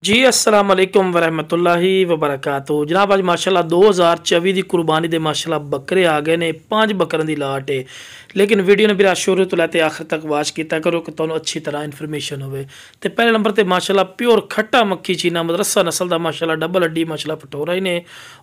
जी अस्सलाम वालेकुम वरहमतुल्लाहि वबरकातुहू। जनाब अज माशाल्लाह 2024 की कुर्बानी दे माशाल्लाह बकरे आ गए ने। 5 बकरों की लाट है, लेकिन वीडियो ने मेरा शुरू तो लैते आखिर तक वाच किया करो कि तुहानू अच्छी तरह इन्फॉर्मेशन होवे। तो पहले नंबर पर माशाल्लाह प्योर खट्टा मक्खी चीना मदरसा नस्ल का माशाल्लाह डबल हड्डी माशाल्लाह पठोरा ही ने,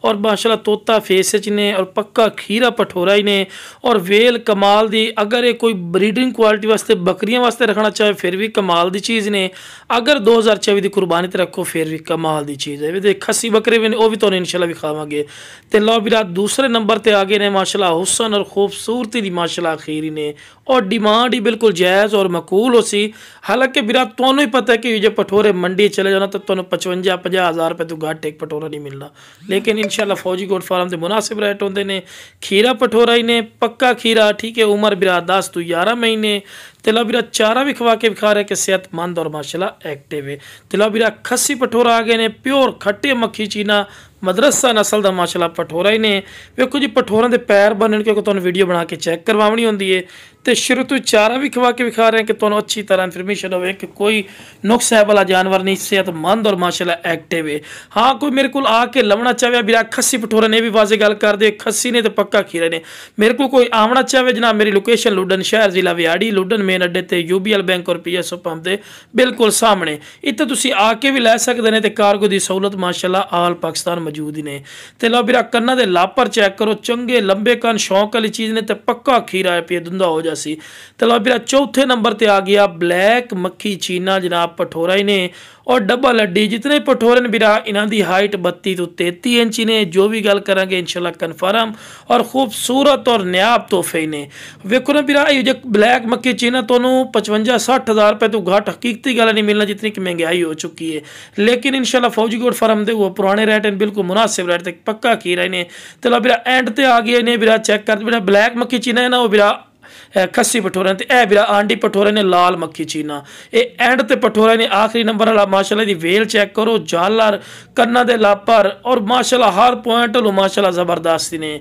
और माशाल्लाह तोता फेस च ने, और पक्का खीरा पठोरा ही ने, और वेल कमाल दी। अगर ये कोई ब्रीडिंग क्वालिटी वास्ते बकरियां वास्ते रखना चाहे फिर भी कमाल दी चीज़ ने। अगर 2024 की कुर्बानी ते रखो फिर भी कमाल दी चीज़ है। वे खस्सी बकरे भी वो भी तो इंशाल्लाह विखावांगे। तो लो भी दूसरे नंबर पर आ गए ने माशाल्लाह हुसन और खूबसूरती दी माशाल्लाह खीरी ने, और डिमांड ही बिल्कुल जायज़ और मकूल हो सी। हालांकि बिरा तुहानू ही पता है कि जो पठोरे मंडी चले जाना तो तुहानू 55-50 हज़ार रुपये तो घट एक पठोरा नहीं मिलना, लेकिन इंशाल्लाह फौजी गोट फार्म के मुनासिब रेट होंगे ने। खीरा पठोरा ही ने, पक्का खीरा, ठीक है। उम्र बिरा 10 तो 11 महीने। तिला बिरा चारा भी खवा के विखा रहे कि सेहतमंद और माशाल्लाह एक्टिव है। तिला बिरा खस्सी पठोरा आ गए ने, प्योर खट्टे मक्खी चीना मदरसा नस्ल का माशाल्लाह पठोरा ही ने। वेखो जी पठोरों के पैर बनने क्योंकि तुहानू वीडियो बना के चेक करवानी होंगी है। तो शुरू तो चारा भी खवा के विखा रहे हैं कि तुहानू अच्छी तरह इन्फॉर्मेशन हो कि कोई नुक्स है वाला जानवर नहीं, सेहतमंद और माशाल्लाह एक्टिव है। हाँ कोई मेरे को आके लवना चाहे बिरा खस्सी पठोरा ने भी वाजे गल कर दे, खस्सी ने तो पक्का खीरे ने। मेरे को कोई आवना चाहे जनाब मेरी लोकेशन लुडन शहर जिला विहाड़ी, लुडन मेन अड्डे ते UBL बैंक और PSO पंप के बिल्कुल सामने। इतने तुसी आके भी लै सकते हैं। तो कारगो की सहूलत माशाल्लाह आल पाकिस्तान मौजूद ही ने। तो लो बिरा कन्ना दे लापर चेक करो, चंगे लंबे कन शौक वाली चीज़ ने। तो पक्का खीरा है पे धुंधा हो जासी। तो लो बिरा चौथे नंबर पर आ गया ब्लैक मक्खी चीना जनाब पठोरा ही ने, और डबल हड्डी। जितने पठोरे ने बिरा इन्हों की हाइट 32 तो 33 इंच ने। जो भी गल करांगे इंशाल्लाह कन्फर्म, और खूबसूरत और न्याब तोहफे ने। वेखो ना बिरा ये जो ब्लैक मक्खी चीना तो 55-60 हज़ार रुपये तो घट हकीकती गल नहीं मिलना जितनी कि महंगाई हो चुकी है। लेकिन इंशाल्लाह फौजी गोट फार्म दे वो पुराने रेट हैं, बिल्कुल मुनासिब रेट तक पक्का खीरा ने। तो बिरा एंड ते आ गए ने बिरा चेक कर बिरा ब्लैक मक्खी चीना है ना, वो बिरा खस्सी पठोरा ते ए बिरा आंडी पठोरे ने लाल मक्खी चीना। ये एंड ते पठोरा ने आखिरी नंबर वाला माशाल्लाह दी वेल चेक करो, झालर कन्ना दे लापर, और माशाल्लाह हर पॉइंट लो माशाल्लाह जबरदस्त ने।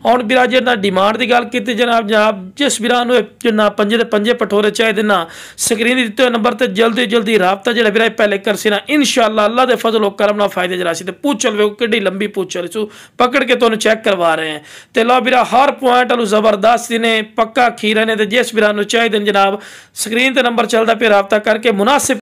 और बिरा जिन्ना डिमांड की गल की जनाब जिस बिरा जिन्ना पंजे दे पंजे पठोरे चाहिए ना, स्क्रीन दिते नंबर पर जल्दी जल्दी राबता जो बिरा पहले कर सी ना, इंशाल्लाह अल्लाह के फजल करम ना फायदे जरासी। तो पूछल वे कि लंबी पूछल सू पकड़ के तुहानू चेक करवा रहे हैं। तो लो बिरा हर पॉइंट लो जबरदस्त ने, पक्का खीरा ने। तो जिस बिरा चाहिए जनाब स्क्रीन पर नंबर चलता पे राबता करके मुनासिब